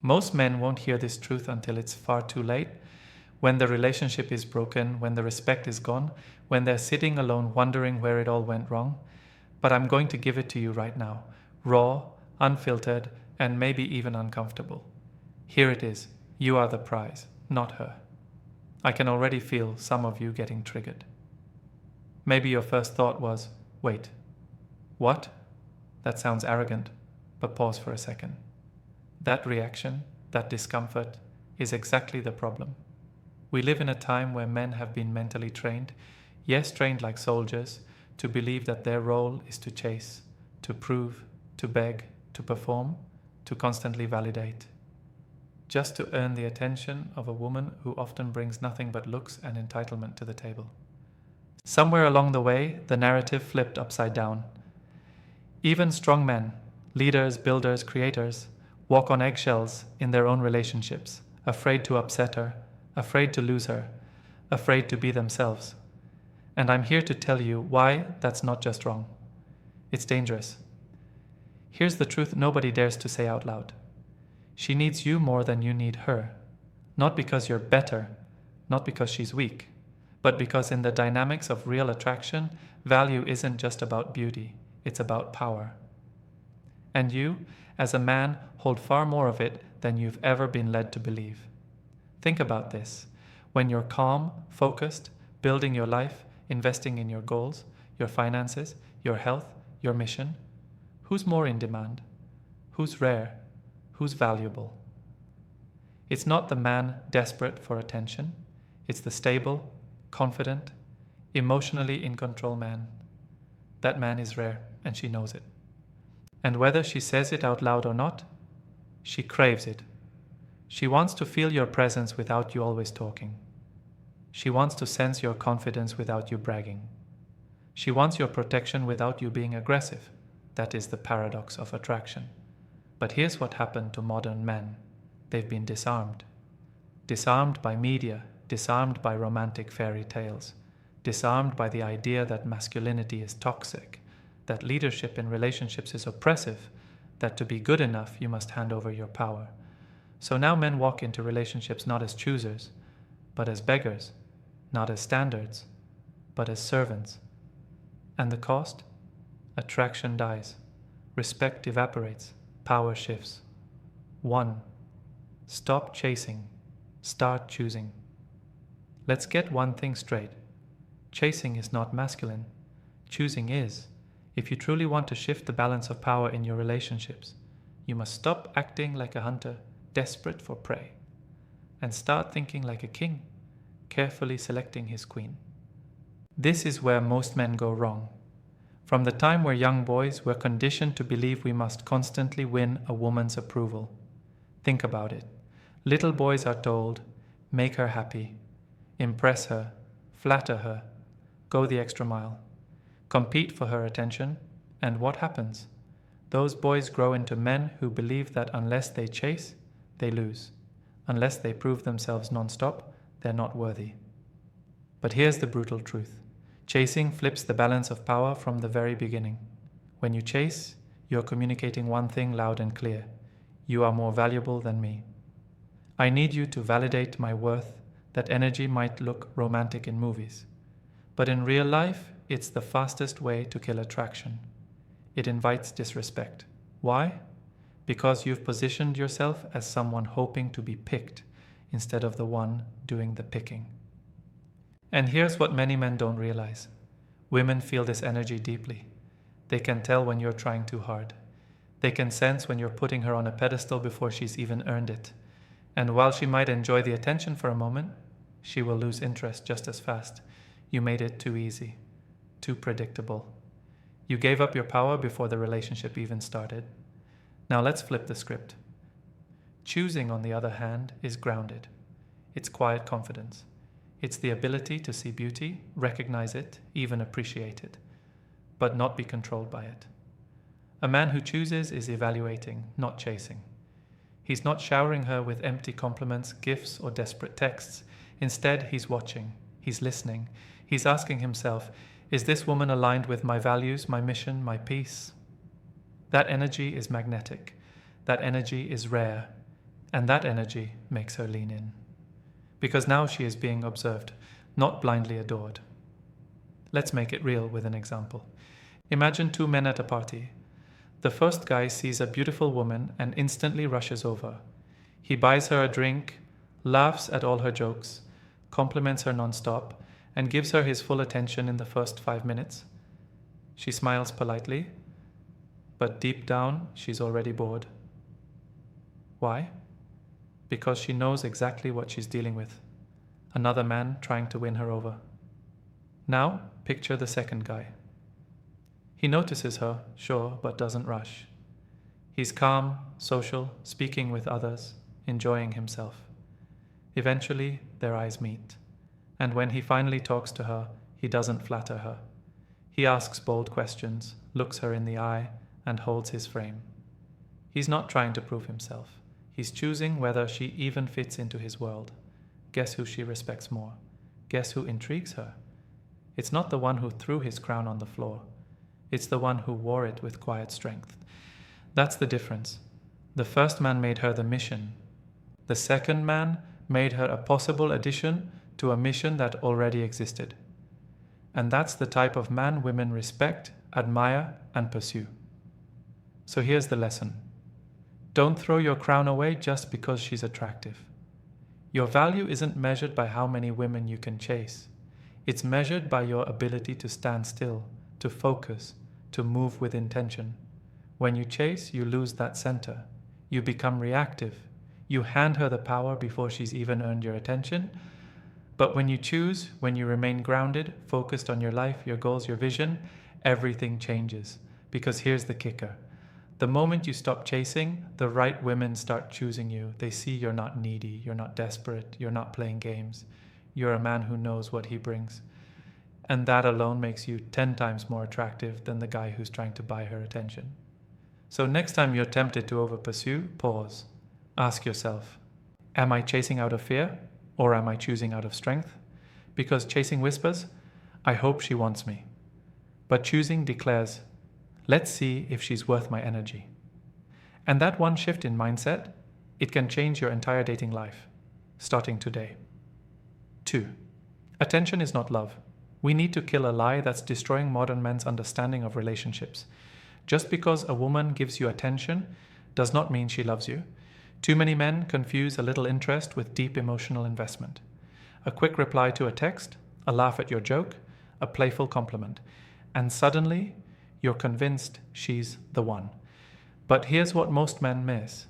Most men won't hear this truth until it's far too late, when the relationship is broken, when the respect is gone, when they're sitting alone wondering where it all went wrong. But I'm going to give it to you right now, raw, unfiltered, and maybe even uncomfortable. Here it is. You are the prize, not her. I can already feel some of you getting triggered. Maybe your first thought was, wait, what? That sounds arrogant, but pause for a second. That reaction, that discomfort, is exactly the problem. We live in a time where men have been mentally trained, yes, trained like soldiers, to believe that their role is to chase, to prove, to beg, to perform, to constantly validate. Just to earn the attention of a woman who often brings nothing but looks and entitlement to the table. Somewhere along the way, the narrative flipped upside down. Even strong men, leaders, builders, creators, walk on eggshells in their own relationships, afraid to upset her, afraid to lose her, afraid to be themselves. And I'm here to tell you why that's not just wrong. It's dangerous. Here's the truth nobody dares to say out loud. She needs you more than you need her. Not because you're better, not because she's weak, but because in the dynamics of real attraction, value isn't just about beauty, it's about power. And you, as a man, hold far more of it than you've ever been led to believe. Think about this. When you're calm, focused, building your life, investing in your goals, your finances, your health, your mission, who's more in demand? Who's rare? Who's valuable? It's not the man desperate for attention. It's the stable, confident, emotionally in control man. That man is rare, and she knows it. And whether she says it out loud or not, she craves it. She wants to feel your presence without you always talking. She wants to sense your confidence without you bragging. She wants your protection without you being aggressive. That is the paradox of attraction. But here's what happened to modern men. They've been disarmed. Disarmed by media, disarmed by romantic fairy tales, disarmed by the idea that masculinity is toxic, that leadership in relationships is oppressive, that to be good enough you must hand over your power. So now men walk into relationships not as choosers, but as beggars, not as standards, but as servants. And the cost? Attraction dies, respect evaporates, power shifts. 1. Stop chasing, start choosing. Let's get one thing straight. Chasing is not masculine, choosing is. If you truly want to shift the balance of power in your relationships, you must stop acting like a hunter, desperate for prey, and start thinking like a king, carefully selecting his queen. This is where most men go wrong. From the time we're young boys, we're conditioned to believe we must constantly win a woman's approval. Think about it. Little boys are told, make her happy, impress her, flatter her, go the extra mile, compete for her attention, and what happens? Those boys grow into men who believe that unless they chase, they lose. Unless they prove themselves non-stop, they're not worthy. But here's the brutal truth. Chasing flips the balance of power from the very beginning. When you chase, you're communicating one thing loud and clear. You are more valuable than me. I need you to validate my worth. That energy might look romantic in movies. But in real life, it's the fastest way to kill attraction. It invites disrespect. Why? Because you've positioned yourself as someone hoping to be picked instead of the one doing the picking. And here's what many men don't realize. Women feel this energy deeply. They can tell when you're trying too hard. They can sense when you're putting her on a pedestal before she's even earned it. And while she might enjoy the attention for a moment, she will lose interest just as fast. You made it too easy, too predictable. You gave up your power before the relationship even started. Now let's flip the script. Choosing, on the other hand, is grounded. It's quiet confidence. It's the ability to see beauty, recognize it, even appreciate it, but not be controlled by it. A man who chooses is evaluating, not chasing. He's not showering her with empty compliments, gifts, or desperate texts. Instead, he's watching, he's listening, he's asking himself, is this woman aligned with my values, my mission, my peace? That energy is magnetic. That energy is rare. And that energy makes her lean in. Because now she is being observed, not blindly adored. Let's make it real with an example. Imagine two men at a party. The first guy sees a beautiful woman and instantly rushes over. He buys her a drink, laughs at all her jokes, compliments her non-stop, and gives her his full attention in the first 5 minutes. She smiles politely, but deep down, she's already bored. Why? Because she knows exactly what she's dealing with. Another man trying to win her over. Now, picture the second guy. He notices her, sure, but doesn't rush. He's calm, social, speaking with others, enjoying himself. Eventually, their eyes meet. And when he finally talks to her, he doesn't flatter her. He asks bold questions, looks her in the eye, and holds his frame. He's not trying to prove himself. He's choosing whether she even fits into his world. Guess who she respects more? Guess who intrigues her? It's not the one who threw his crown on the floor. It's the one who wore it with quiet strength. That's the difference. The first man made her the mission. The second man made her a possible addition to a mission that already existed. And that's the type of man women respect, admire, and pursue. So here's the lesson. Don't throw your crown away just because she's attractive. Your value isn't measured by how many women you can chase. It's measured by your ability to stand still, to focus, to move with intention. When you chase, you lose that center. You become reactive. You hand her the power before she's even earned your attention. But when you choose, when you remain grounded, focused on your life, your goals, your vision, everything changes. Because here's the kicker. The moment you stop chasing, the right women start choosing you. They see you're not needy, you're not desperate, you're not playing games. You're a man who knows what he brings. And that alone makes you 10 times more attractive than the guy who's trying to buy her attention. So next time you're tempted to over-pursue, pause. Ask yourself, am I chasing out of fear or am I choosing out of strength? Because chasing whispers, I hope she wants me. But choosing declares, let's see if she's worth my energy. And that one shift in mindset, it can change your entire dating life, starting today. 2. Attention is not love. We need to kill a lie that's destroying modern men's understanding of relationships. Just because a woman gives you attention does not mean she loves you. Too many men confuse a little interest with deep emotional investment. A quick reply to a text, a laugh at your joke, a playful compliment. And suddenly, you're convinced she's the one. But here's what most men miss.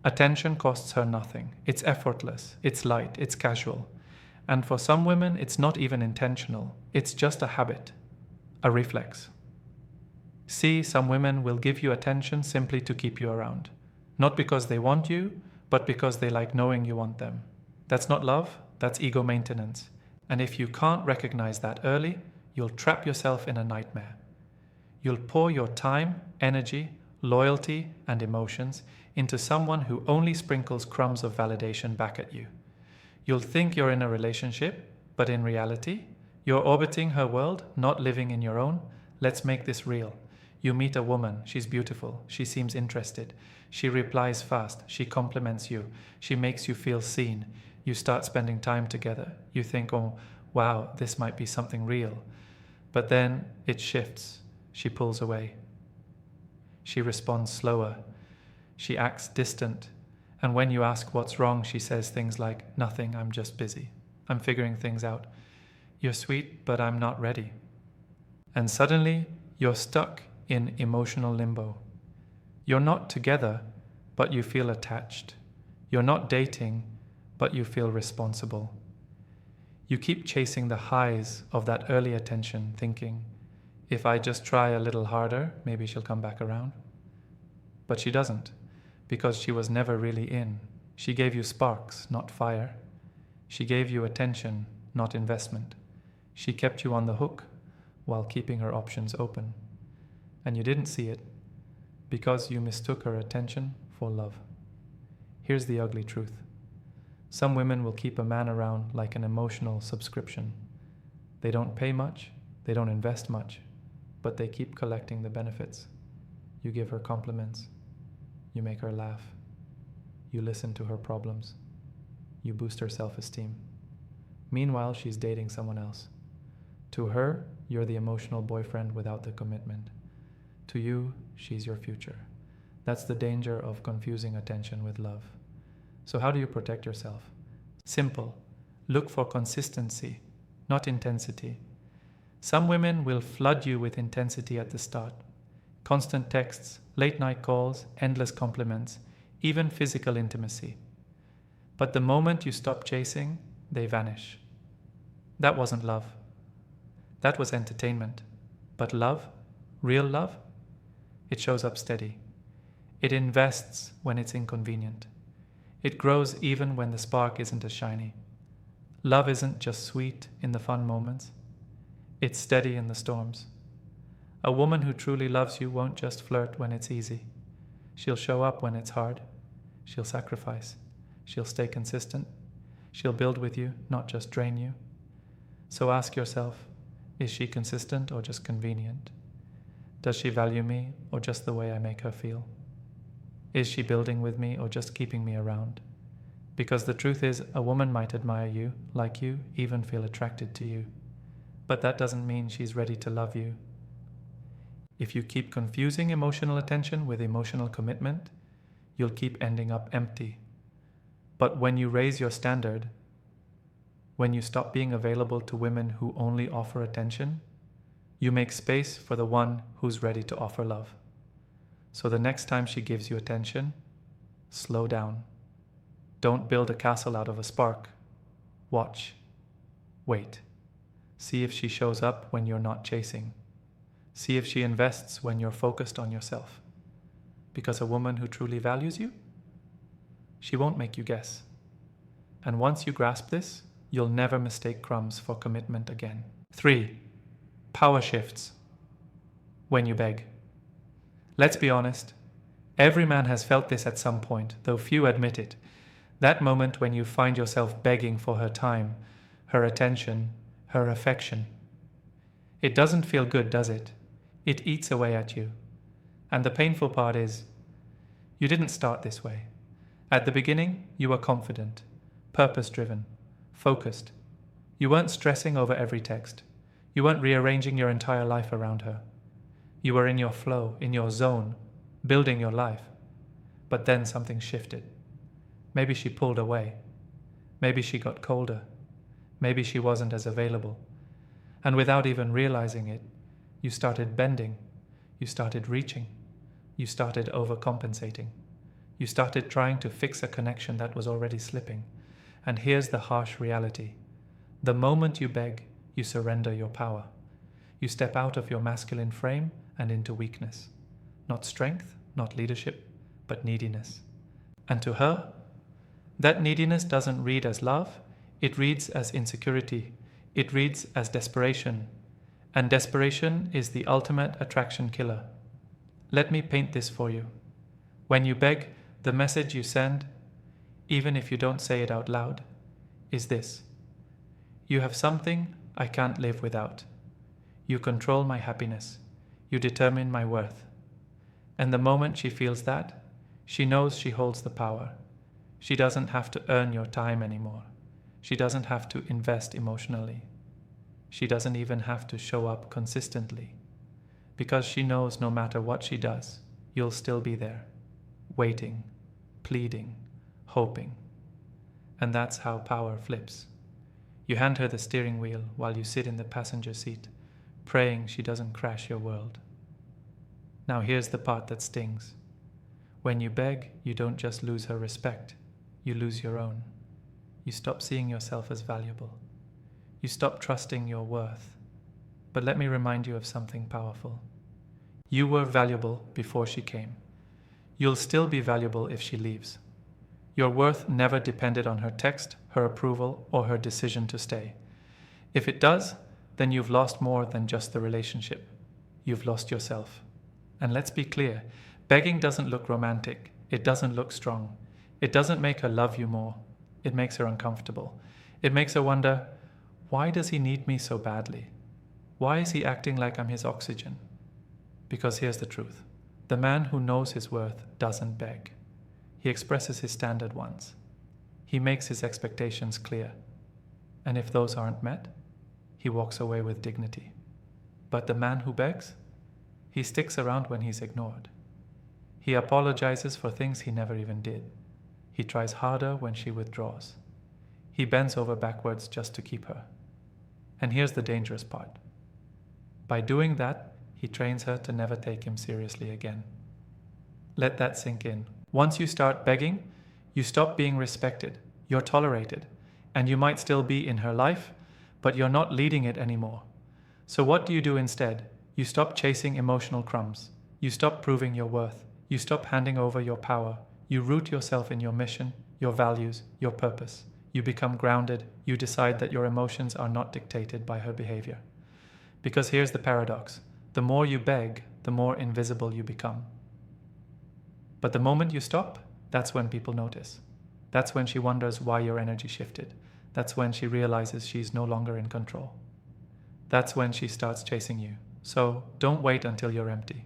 Attention costs her nothing. It's effortless, it's light, it's casual. And for some women, it's not even intentional. It's just a habit, a reflex. See, some women will give you attention simply to keep you around. Not because they want you, but because they like knowing you want them. That's not love, that's ego maintenance. And if you can't recognize that early, you'll trap yourself in a nightmare. You'll pour your time, energy, loyalty, and emotions into someone who only sprinkles crumbs of validation back at you. You'll think you're in a relationship, but in reality, you're orbiting her world, not living in your own. Let's make this real. You meet a woman, she's beautiful, she seems interested. She replies fast, she compliments you, she makes you feel seen. You start spending time together. You think, oh, wow, this might be something real. But then it shifts. She pulls away. She responds slower. She acts distant. And when you ask what's wrong, she says things like, nothing, I'm just busy. I'm figuring things out. You're sweet, but I'm not ready. And suddenly, you're stuck in emotional limbo. You're not together, but you feel attached. You're not dating, but you feel responsible. You keep chasing the highs of that early attention, thinking, if I just try a little harder, maybe she'll come back around. But she doesn't, because she was never really in. She gave you sparks, not fire. She gave you attention, not investment. She kept you on the hook while keeping her options open. And you didn't see it because you mistook her attention for love. Here's the ugly truth. Some women will keep a man around like an emotional subscription. They don't pay much, they don't invest much, but they keep collecting the benefits. You give her compliments. You make her laugh. you listen to her problems. You boost her self-esteem. Meanwhile, she's dating someone else. To her, you're the emotional boyfriend without the commitment. To you, she's your future. That's the danger of confusing attention with love. So how do you protect yourself? Simple. Look for consistency, not intensity. Some women will flood you with intensity at the start. Constant texts, late night calls, endless compliments, even physical intimacy. But the moment you stop chasing, they vanish. That wasn't love. That was entertainment. But love, real love, it shows up steady. It invests when it's inconvenient. It grows even when the spark isn't as shiny. Love isn't just sweet in the fun moments. It's steady in the storms. A woman who truly loves you won't just flirt when it's easy. She'll show up when it's hard. She'll sacrifice. She'll stay consistent. She'll build with you, not just drain you. So ask yourself, is she consistent or just convenient? Does she value me or just the way I make her feel? Is she building with me or just keeping me around? Because the truth is, a woman might admire you, like you, even feel attracted to you. But that doesn't mean she's ready to love you. If you keep confusing emotional attention with emotional commitment, you'll keep ending up empty. But when you raise your standard, when you stop being available to women who only offer attention, you make space for the one who's ready to offer love. So the next time she gives you attention, slow down. Don't build a castle out of a spark. Watch. Wait. See if she shows up when you're not chasing. See if she invests when you're focused on yourself. Because a woman who truly values you, she won't make you guess. And once you grasp this, you'll never mistake crumbs for commitment again. 3. Power shifts. When you beg. Let's be honest. Every man has felt this at some point, though few admit it. That moment when you find yourself begging for her time, her attention, her affection. It doesn't feel good, does it? It eats away at you. And the painful part is, you didn't start this way. At the beginning, you were confident, purpose-driven, focused. You weren't stressing over every text. You weren't rearranging your entire life around her. You were in your flow, in your zone, building your life. But then something shifted. Maybe she pulled away. Maybe she got colder. Maybe she wasn't as available. And without even realizing it, you started bending. You started reaching. You started overcompensating. You started trying to fix a connection that was already slipping. And here's the harsh reality. The moment you beg, you surrender your power. You step out of your masculine frame and into weakness. Not strength, not leadership, but neediness. And to her, that neediness doesn't read as love, it reads as insecurity, it reads as desperation. And desperation is the ultimate attraction killer. Let me paint this for you. When you beg, the message you send, even if you don't say it out loud, is this. You have something I can't live without. You control my happiness. You determine my worth. And the moment she feels that, she knows she holds the power. She doesn't have to earn your time anymore. She doesn't have to invest emotionally. She doesn't even have to show up consistently. Because she knows no matter what she does, you'll still be there, waiting, pleading, hoping. And that's how power flips. You hand her the steering wheel while you sit in the passenger seat, praying she doesn't crash your world. Now here's the part that stings. When you beg, you don't just lose her respect, you lose your own. You stop seeing yourself as valuable. You stop trusting your worth. But let me remind you of something powerful. You were valuable before she came. You'll still be valuable if she leaves. Your worth never depended on her text, her approval, or her decision to stay. If it does, then you've lost more than just the relationship. You've lost yourself. And let's be clear, begging doesn't look romantic. It doesn't look strong. It doesn't make her love you more. It makes her uncomfortable. It makes her wonder, why does he need me so badly? Why is he acting like I'm his oxygen? Because here's the truth. The man who knows his worth doesn't beg. He expresses his standard ones. He makes his expectations clear. And if those aren't met, he walks away with dignity. But the man who begs, he sticks around when he's ignored. He apologizes for things he never even did. He tries harder when she withdraws. He bends over backwards just to keep her. And here's the dangerous part. By doing that, he trains her to never take him seriously again. Let that sink in. Once you start begging, you stop being respected. You're tolerated. And you might still be in her life, but you're not leading it anymore. So what do you do instead? You stop chasing emotional crumbs. You stop proving your worth. You stop handing over your power. You root yourself in your mission, your values, your purpose. You become grounded. You decide that your emotions are not dictated by her behavior. Because here's the paradox. The more you beg, the more invisible you become. But the moment you stop, that's when people notice. That's when she wonders why your energy shifted. That's when she realizes she's no longer in control. That's when she starts chasing you. So don't wait until you're empty.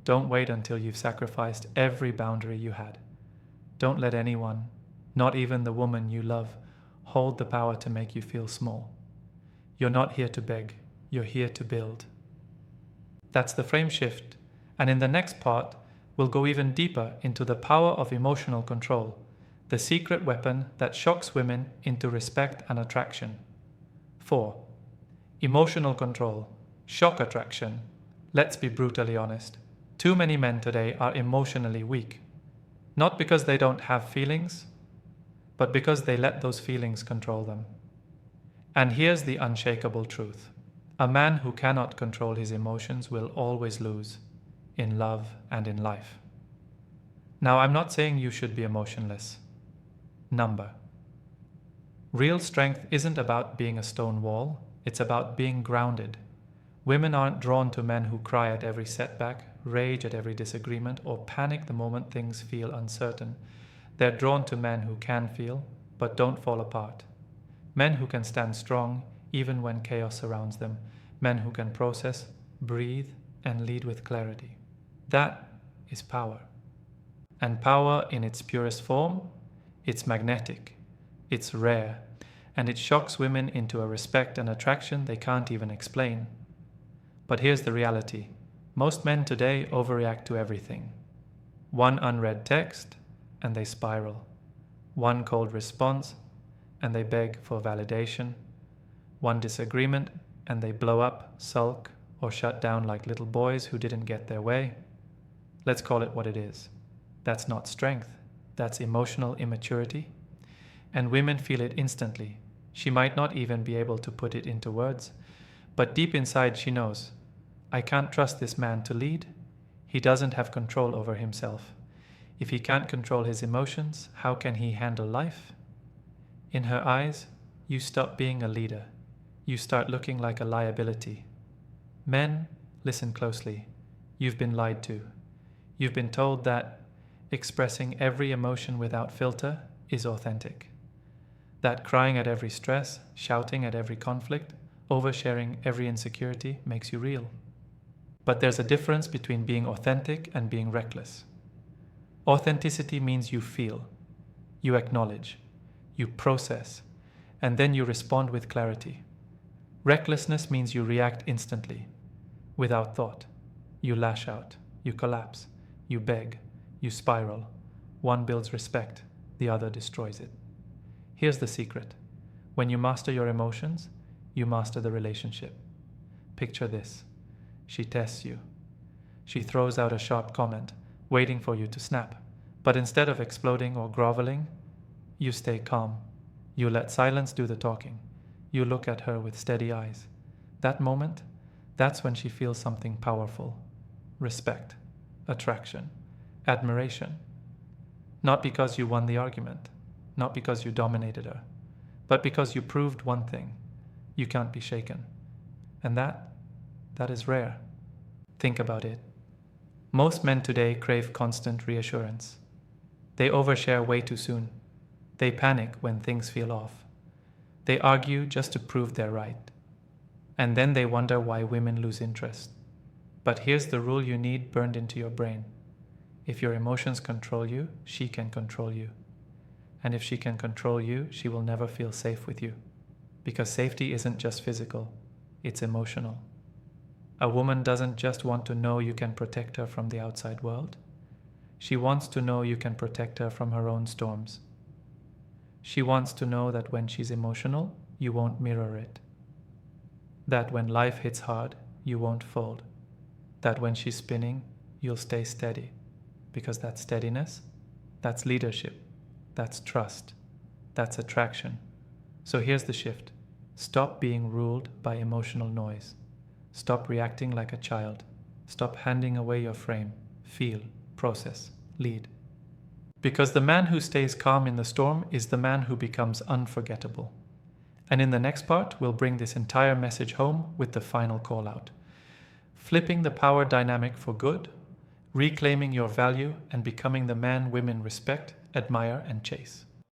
Don't wait until you've sacrificed every boundary you had. Don't let anyone, not even the woman you love, hold the power to make you feel small. You're not here to beg. You're here to build. That's the frame shift. And in the next part, we'll go even deeper into the power of emotional control, the secret weapon that shocks women into respect and attraction. 4. Emotional control, shock attraction. Let's be brutally honest. Too many men today are emotionally weak. Not because they don't have feelings, but because they let those feelings control them. And here's the unshakable truth. A man who cannot control his emotions will always lose, in love and in life. Now, I'm not saying you should be emotionless. Number. Real strength isn't about being a stone wall, it's about being grounded. Women aren't drawn to men who cry at every setback, rage at every disagreement, or panic the moment things feel uncertain. They're drawn to men who can feel, but don't fall apart. Men who can stand strong, even when chaos surrounds them. Men who can process, breathe, and lead with clarity. That is power. And power in its purest form, it's magnetic, it's rare, and it shocks women into a respect and attraction they can't even explain. But here's the reality. Most men today overreact to everything. One unread text, and they spiral. One cold response, and they beg for validation. One disagreement, and they blow up, sulk, or shut down like little boys who didn't get their way. Let's call it what it is. That's not strength. That's emotional immaturity. And women feel it instantly. She might not even be able to put it into words, but deep inside she knows, I can't trust this man to lead. He doesn't have control over himself. If he can't control his emotions, how can he handle life? In her eyes, you stop being a leader. You start looking like a liability. Men, listen closely. You've been lied to. You've been told that expressing every emotion without filter is authentic. That crying at every stress, shouting at every conflict, oversharing every insecurity makes you real. But there's a difference between being authentic and being reckless. Authenticity means you feel, you acknowledge, you process, and then you respond with clarity. Recklessness means you react instantly, without thought. You lash out, you collapse, you beg, you spiral. One builds respect, the other destroys it. Here's the secret. When you master your emotions, you master the relationship. Picture this. She tests you. She throws out a sharp comment, waiting for you to snap. But instead of exploding or groveling, you stay calm. You let silence do the talking. You look at her with steady eyes. That moment, that's when she feels something powerful. Respect, attraction, admiration. Not because you won the argument, not because you dominated her, but because you proved one thing. You can't be shaken. And that is rare. Think about it. Most men today crave constant reassurance. They overshare way too soon. They panic when things feel off. They argue just to prove they're right. And then they wonder why women lose interest. But here's the rule you need burned into your brain. If your emotions control you, she can control you. And if she can control you, she will never feel safe with you. Because safety isn't just physical, it's emotional. A woman doesn't just want to know you can protect her from the outside world. She wants to know you can protect her from her own storms. She wants to know that when she's emotional, you won't mirror it. That when life hits hard, you won't fold. That when she's spinning, you'll stay steady. Because that steadiness, that's leadership, that's trust, that's attraction. So here's the shift. Stop being ruled by emotional noise. Stop reacting like a child. Stop handing away your frame. Feel, process, lead. Because the man who stays calm in the storm is the man who becomes unforgettable. And in the next part, we'll bring this entire message home with the final call out. Flipping the power dynamic for good, reclaiming your value, and becoming the man women respect, admire, and chase.